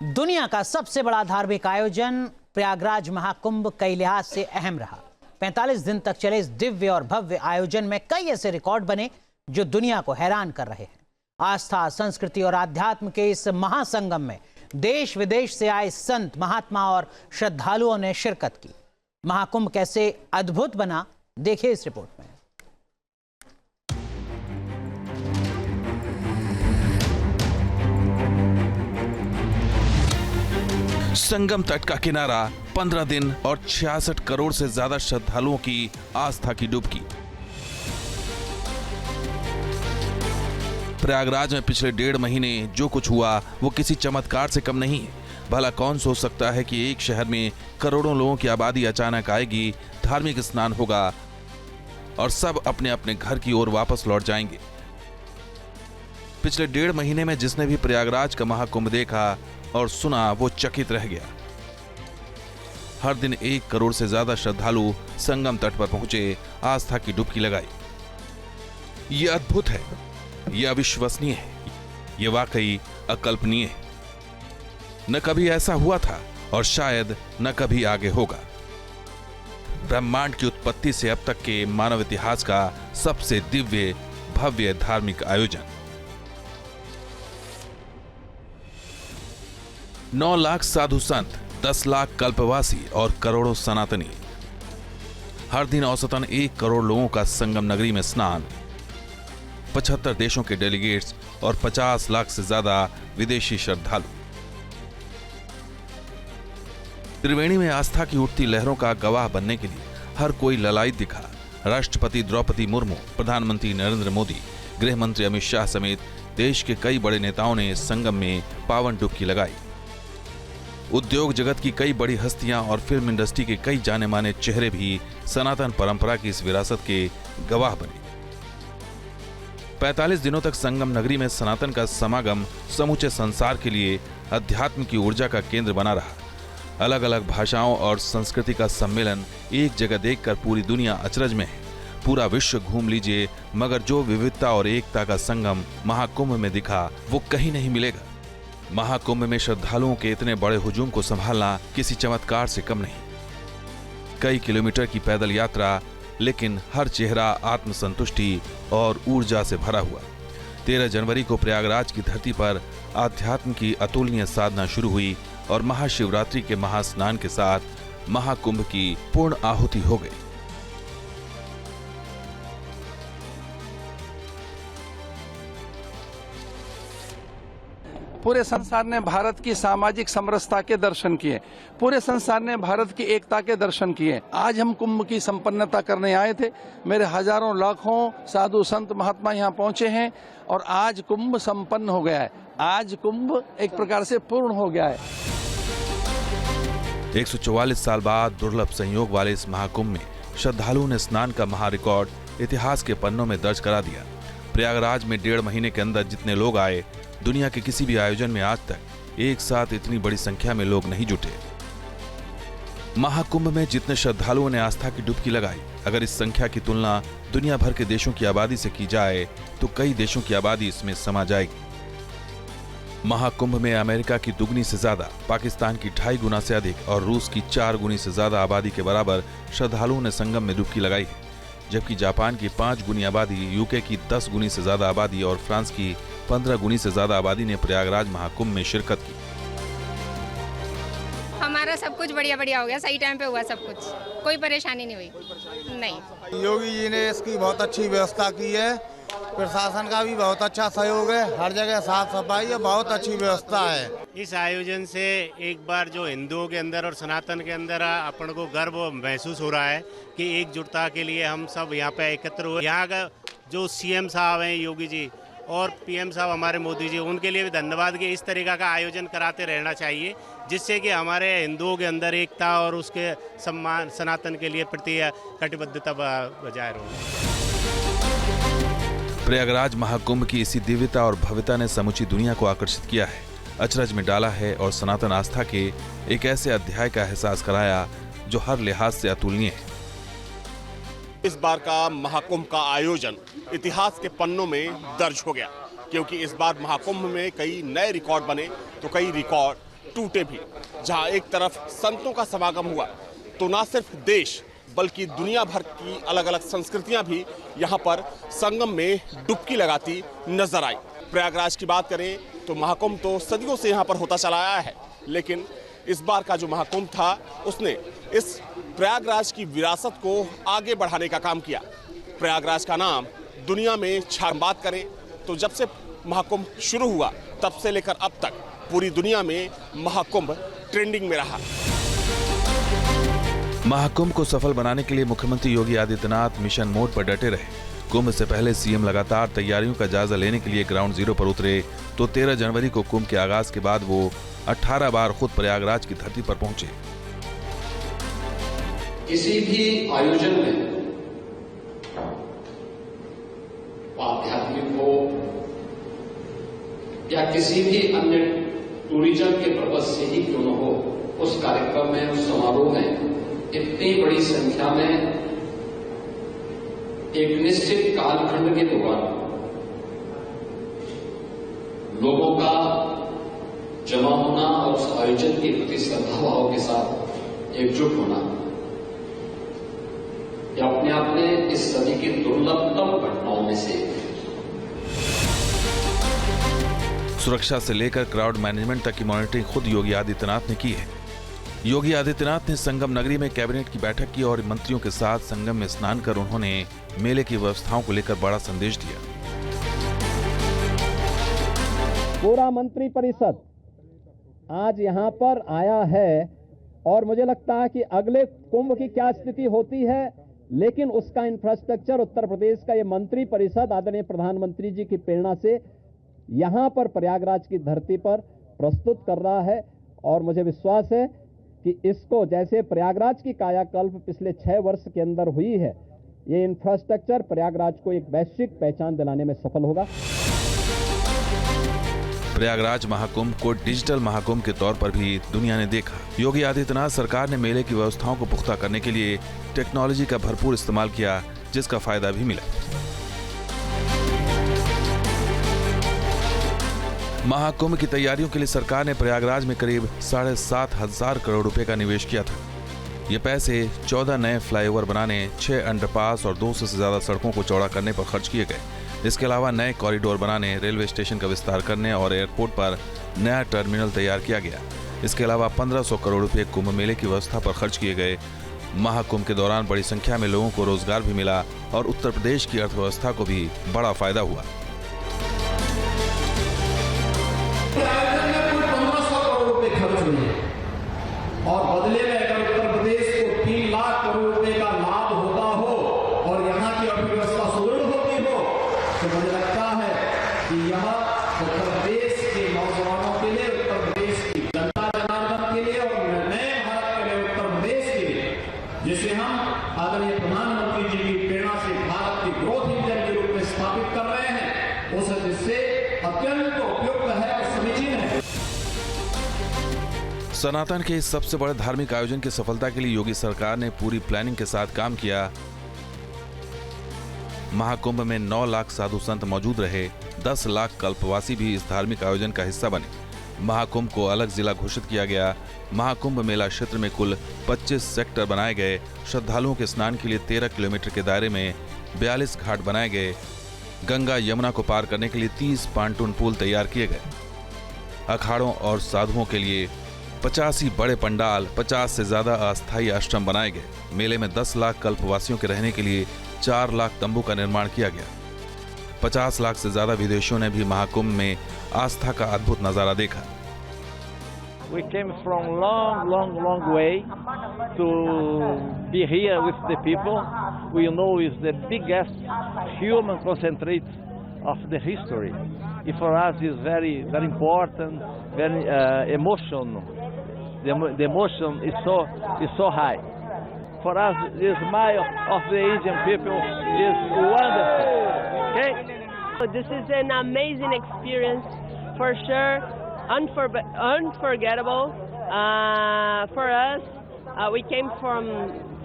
दुनिया का सबसे बड़ा धार्मिक आयोजन प्रयागराज महाकुंभ कई लिहाज से अहम रहा। 45 दिन तक चले इस दिव्य और भव्य आयोजन में कई ऐसे रिकॉर्ड बने जो दुनिया को हैरान कर रहे हैं। आस्था, संस्कृति और आध्यात्म के इस महासंगम में देश विदेश से आए संत, महात्मा और श्रद्धालुओं ने शिरकत की। महाकुंभ कैसे अद्भुत बना, देखिए इस रिपोर्ट में। संगम तट का किनारा, 15 दिन और 66 करोड़ से ज्यादा श्रद्धालुओं की आस्था की डुबकी। प्रयागराज में पिछले 1.5 महीने जो कुछ हुआ वो किसी चमत्कार से कम नहीं है। भला कौन सोच सकता है कि एक शहर में करोड़ों लोगों की आबादी अचानक आएगी, धार्मिक स्नान होगा और सब अपने अपने घर की ओर वापस लौट जाएंगे। पिछले 1.5 महीने में जिसने भी प्रयागराज का महाकुंभ देखा और सुना वो चकित रह गया। हर दिन 1 करोड़ से ज्यादा श्रद्धालु संगम तट पर पहुंचे, आस्था की डुबकी लगाई। ये अद्भुत है, ये अविश्वसनीय है, ये वाकई अकल्पनीय है। न कभी ऐसा हुआ था और शायद न कभी आगे होगा। ब्रह्मांड की उत्पत्ति से अब तक के मानव इतिहास का सबसे दिव्य भव्य धार्मिक आयोजन। 9 लाख साधु संत, 10 लाख कल्पवासी और करोड़ों सनातनी। हर दिन औसतन 1 करोड़ लोगों का संगम नगरी में स्नान, 75 देशों के डेलीगेट्स और 50 लाख से ज्यादा विदेशी श्रद्धालु। त्रिवेणी में आस्था की उठती लहरों का गवाह बनने के लिए हर कोई ललायत दिखा। राष्ट्रपति द्रौपदी मुर्मू, प्रधानमंत्री नरेंद्र मोदी, गृह मंत्री अमित शाह समेत देश के कई बड़े नेताओं ने संगम में पावन डुबकी लगाई। उद्योग जगत की कई बड़ी हस्तियां और फिल्म इंडस्ट्री के कई जाने माने चेहरे भी सनातन परंपरा की इस विरासत के गवाह बने। 45 दिनों तक संगम नगरी में सनातन का समागम समूचे संसार के लिए अध्यात्म की ऊर्जा का केंद्र बना रहा। अलग अलग भाषाओं और संस्कृति का सम्मेलन एक जगह देखकर पूरी दुनिया अचरज में है। पूरा विश्व घूम लीजिए, मगर जो विविधता और एकता का संगम महाकुंभ में दिखा वो कहीं नहीं मिलेगा। महाकुंभ में श्रद्धालुओं के इतने बड़े हुजूम को संभालना किसी चमत्कार से कम नहीं। कई किलोमीटर की पैदल यात्रा, लेकिन हर चेहरा आत्मसंतुष्टि और ऊर्जा से भरा हुआ। 13 जनवरी को प्रयागराज की धरती पर आध्यात्म की अतुलनीय साधना शुरू हुई और महाशिवरात्रि के महास्नान के साथ महाकुंभ की पूर्ण आहुति हो गई। पूरे संसार ने भारत की सामाजिक समरसता के दर्शन किए, पूरे संसार ने भारत की एकता के दर्शन किए। आज हम कुंभ की संपन्नता करने आए थे। मेरे हजारों लाखों साधु संत महात्मा यहाँ पहुंचे हैं और आज कुंभ संपन्न हो गया है। आज कुंभ एक प्रकार से पूर्ण हो गया है। 144 साल बाद दुर्लभ संयोग वाले इस महाकुंभ में श्रद्धालुओं ने स्नान का महारिकॉर्ड इतिहास के पन्नों में दर्ज करा दिया। प्रयागराज में 1.5 महीने के अंदर जितने लोग आए, दुनिया के किसी भी आयोजन में आज तक एक साथ इतनी बड़ी संख्या में लोग नहीं जुटे। महाकुंभ में जितने श्रद्धालुओं ने आस्था की डुबकी लगाई, अगर इस संख्या की तुलना दुनिया भर के देशों की आबादी से की जाए तो कई देशों की आबादी इसमें समा जाएगी। महाकुंभ में अमेरिका की दुगनी से ज्यादा, पाकिस्तान की 2.5 गुना से अधिक और रूस की 4 गुनी से ज्यादा आबादी के बराबर श्रद्धालुओं ने संगम में डुबकी लगाई है। जबकि जापान की 5 गुनी आबादी, यूके की 10 गुनी से ज्यादा आबादी और फ्रांस की 15 गुनी से ज्यादा आबादी ने प्रयागराज महाकुंभ में शिरकत की। हमारा सब कुछ बढ़िया बढ़िया हो गया, सही टाइम पे हुआ सब कुछ, कोई परेशानी नहीं हुई। नहीं, योगी जी ने इसकी बहुत अच्छी व्यवस्था की है, प्रशासन का भी बहुत अच्छा सहयोग है, हर जगह साफ सफाई है, बहुत अच्छी व्यवस्था है। इस आयोजन से एक बार जो हिंदुओं के अंदर और सनातन के अंदर अपन को गर्व महसूस हो रहा है कि एकजुटता के लिए हम सब यहाँ पे एकत्र हुए। यहाँ का जो सीएम साहब हैं योगी जी और पीएम साहब हमारे मोदी जी, उनके लिए भी धन्यवाद कि इस तरीका का आयोजन कराते रहना चाहिए, जिससे कि हमारे हिंदुओं के अंदर एकता और उसके सम्मान सनातन के लिए प्रति कटिबद्धता बजाय रहे। प्रयागराज महाकुंभ की इसी दिव्यता और भव्यता ने समूची दुनिया को आकर्षित किया है, अचरज में डाला है और सनातन आस्था के एक ऐसे अध्याय का एहसास कराया जो हर लिहाज से अतुलनीय है। इस बार का महाकुंभ का आयोजन इतिहास के पन्नों में दर्ज हो गया, क्योंकि इस बार महाकुंभ में कई नए रिकॉर्ड बने तो कई रिकॉर्ड टूटे भी। जहां एक तरफ संतों का समागम हुआ तो ना सिर्फ देश बल्कि दुनिया भर की अलग अलग संस्कृतियां भी यहां पर संगम में डुबकी लगाती नजर आई। प्रयागराज की बात करें तो महाकुंभ तो सदियों से यहां पर होता चला आया है, लेकिन इस बार का जो महाकुंभ था उसने इस प्रयागराज की विरासत को आगे बढ़ाने का काम किया। प्रयागराज का नाम दुनिया में बात करें तो जब से महाकुंभ शुरू हुआ तब से लेकर अब तक पूरी दुनिया में महाकुंभ ट्रेंडिंग में रहा। महाकुंभ को सफल बनाने के लिए मुख्यमंत्री योगी आदित्यनाथ मिशन मोड पर डटे रहे। कुंभ से पहले सीएम लगातार तैयारियों का जायजा लेने के लिए ग्राउंड जीरो पर उतरे तो 13 जनवरी को कुंभ के आगाज के बाद वो 18 बार खुद प्रयागराज की धरती पर पहुंचे। किसी भी आयोजन में आध्यात्मिक हो या किसी भी अन्य टूरिज्म के पर्पज से ही क्यों न हो, उस कार्यक्रम में, उस समारोह में इतनी बड़ी संख्या में एक निश्चित कालखंड के दौरान लोगों का जमा होना और उस आयोजन के प्रति श्रद्धा भाव के साथ एकजुट होना, यह अपने आप में इस सदी की दुर्लभतम घटनाओं में से एक है। सुरक्षा से लेकर क्राउड मैनेजमेंट तक की मॉनिटरिंग खुद योगी आदित्यनाथ ने की है। योगी आदित्यनाथ ने संगम नगरी में कैबिनेट की बैठक की और मंत्रियों के साथ संगम में स्नान कर उन्होंने मेले की व्यवस्थाओं को लेकर बड़ा संदेश दिया। पूरा मंत्री परिषद आज यहाँ पर आया है और मुझे लगता है कि अगले कुंभ की क्या स्थिति होती है, लेकिन उसका इंफ्रास्ट्रक्चर उत्तर प्रदेश का ये मंत्री परिषद आदरणीय प्रधानमंत्री जी की प्रेरणा से यहाँ पर प्रयागराज की धरती पर प्रस्तुत कर रहा है। और मुझे विश्वास है कि इसको जैसे प्रयागराज की कायाकल्प पिछले 6 वर्ष के अंदर हुई है, ये इंफ्रास्ट्रक्चर प्रयागराज को एक वैश्विक पहचान दिलाने में सफल होगा। प्रयागराज महाकुंभ को डिजिटल महाकुंभ के तौर पर भी दुनिया ने देखा। योगी आदित्यनाथ सरकार ने मेले की व्यवस्थाओं को पुख्ता करने के लिए टेक्नोलॉजी का भरपूर इस्तेमाल किया, जिसका फायदा भी मिला। महाकुंभ की तैयारियों के लिए सरकार ने प्रयागराज में करीब 7,500 करोड़ रुपए का निवेश किया था। ये पैसे 14 नए फ्लाईओवर बनाने, 6 अंडरपास और 200 से ज्यादा सड़कों को चौड़ा करने पर खर्च किए गए। इसके अलावा नए कॉरिडोर बनाने, रेलवे स्टेशन का विस्तार करने और एयरपोर्ट पर नया टर्मिनल तैयार किया गया। इसके अलावा 1500 करोड़ रुपए कुंभ मेले की व्यवस्था पर खर्च किए गए। महाकुंभ के दौरान बड़ी संख्या में लोगों को रोजगार भी मिला और उत्तर प्रदेश की अर्थव्यवस्था को भी बड़ा फायदा हुआ। आयोजन में कुल 1500 करोड़ रुपए खर्च हुए और बदले में अगर उत्तर प्रदेश को 3 लाख करोड़ रुपए का लाभ होता हो और यहाँ की अर्थव्यवस्था सुदृढ़ होती हो, तो मुझे लगता है कि यह उत्तर प्रदेश के नौजवानों के लिए, उत्तर प्रदेश की जनता जनार्दन के लिए और नए भारत के लिए, उत्तर प्रदेश के लिए, जिसे हम आदरणीय प्रधानमंत्री जी की प्रेरणा से भारत की ग्रोथ इंजन के रूप में स्थापित कर रहे हैं, उस जिससे अत्यंत उपयुक्त है और समीचीन है। सनातन के इस सबसे बड़े धार्मिक आयोजन की सफलता के लिए योगी सरकार ने पूरी प्लानिंग के साथ काम किया। महाकुंभ में 9 लाख साधु संत मौजूद रहे। 10 लाख कल्पवासी भी इस धार्मिक आयोजन का हिस्सा बने। महाकुंभ को अलग जिला घोषित किया गया। महाकुंभ मेला क्षेत्र में कुल 25 सेक्टर बनाए गए। श्रद्धालुओं के स्नान के लिए 13 किलोमीटर के दायरे में 42 घाट बनाए गए। गंगा यमुना को पार करने के लिए 30 पांटून पुल तैयार किए गए। अखाड़ों और साधुओं के लिए 85 बड़े पंडाल, 50 से ज्यादा अस्थायी आश्रम बनाए गए। मेले में 10 लाख कल्पवासियों के रहने के लिए 4 लाख तंबू का निर्माण किया गया। 50 लाख से ज्यादा विदेशियों ने भी महाकुंभ में आस्था का अद्भुत नजारा देखा। We came from long way to be here with the people. We know it's the biggest human concentrate of the history. It for us is very important, very emotional. The emotion is so high. For us, the smile of the Indian people is wonderful. Okay? This is an amazing experience, for sure. Unforgettable for us. We came from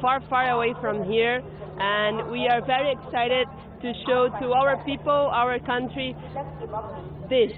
far away from here, and we are very excited to show to our people, our country, this.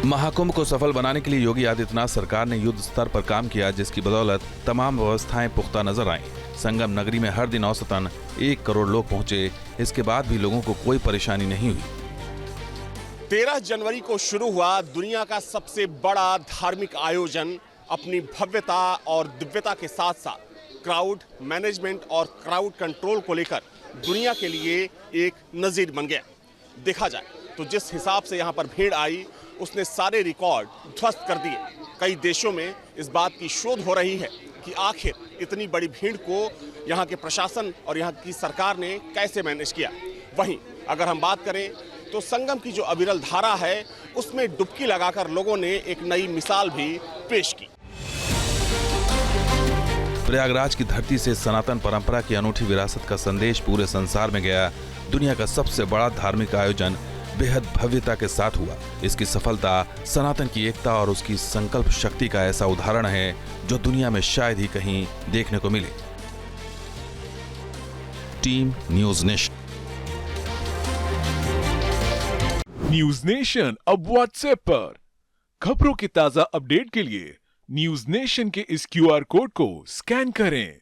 Mahakumbh को सफल बनाने के लिए योगी आदित्यनाथ सरकार ने युद्ध स्तर पर काम किया, जिसकी बदौलत तमाम व्यवस्थाएं पुख्ता नजर आईं। संगम नगरी में हर दिन औसतन 1 करोड़ लोग पहुंचे। इसके बाद भी लोगों को कोई परेशानी नहीं हुई। 13 जनवरी को शुरू हुआ दुनिया का सबसे बड़ा धार्मिक आयोजन अपनी भव्यता और दिव्यता के साथ साथ क्राउड मैनेजमेंट और क्राउड कंट्रोल को लेकर दुनिया के लिए एक नजीर बन गया। देखा जाए तो जिस हिसाब से यहाँ पर भीड़ आई, उसने सारे रिकॉर्ड ध्वस्त कर दिए। कई देशों में इस बात की शोध हो रही है कि आखिर इतनी बड़ी भीड़ को यहाँ के प्रशासन और यहाँ की सरकार ने कैसे मैनेज किया। वहीं अगर हम बात करें तो संगम की जो अविरल धारा है, उसमें डुबकी लगाकर लोगों ने एक नई मिसाल भी पेश की। प्रयागराज की धरती से सनातन परंपरा की अनूठी विरासत का संदेश पूरे संसार में गया। दुनिया का सबसे बड़ा धार्मिक आयोजन बेहद भव्यता के साथ हुआ। इसकी सफलता सनातन की एकता और उसकी संकल्प शक्ति का ऐसा उदाहरण है जो दुनिया में शायद ही कहीं देखने को मिले। Team news nation. News nation अब व्हाट्सएप पर। खबरों की ताजा अपडेट के लिए न्यूज़ नेशन के इस QR कोड को स्कैन करें।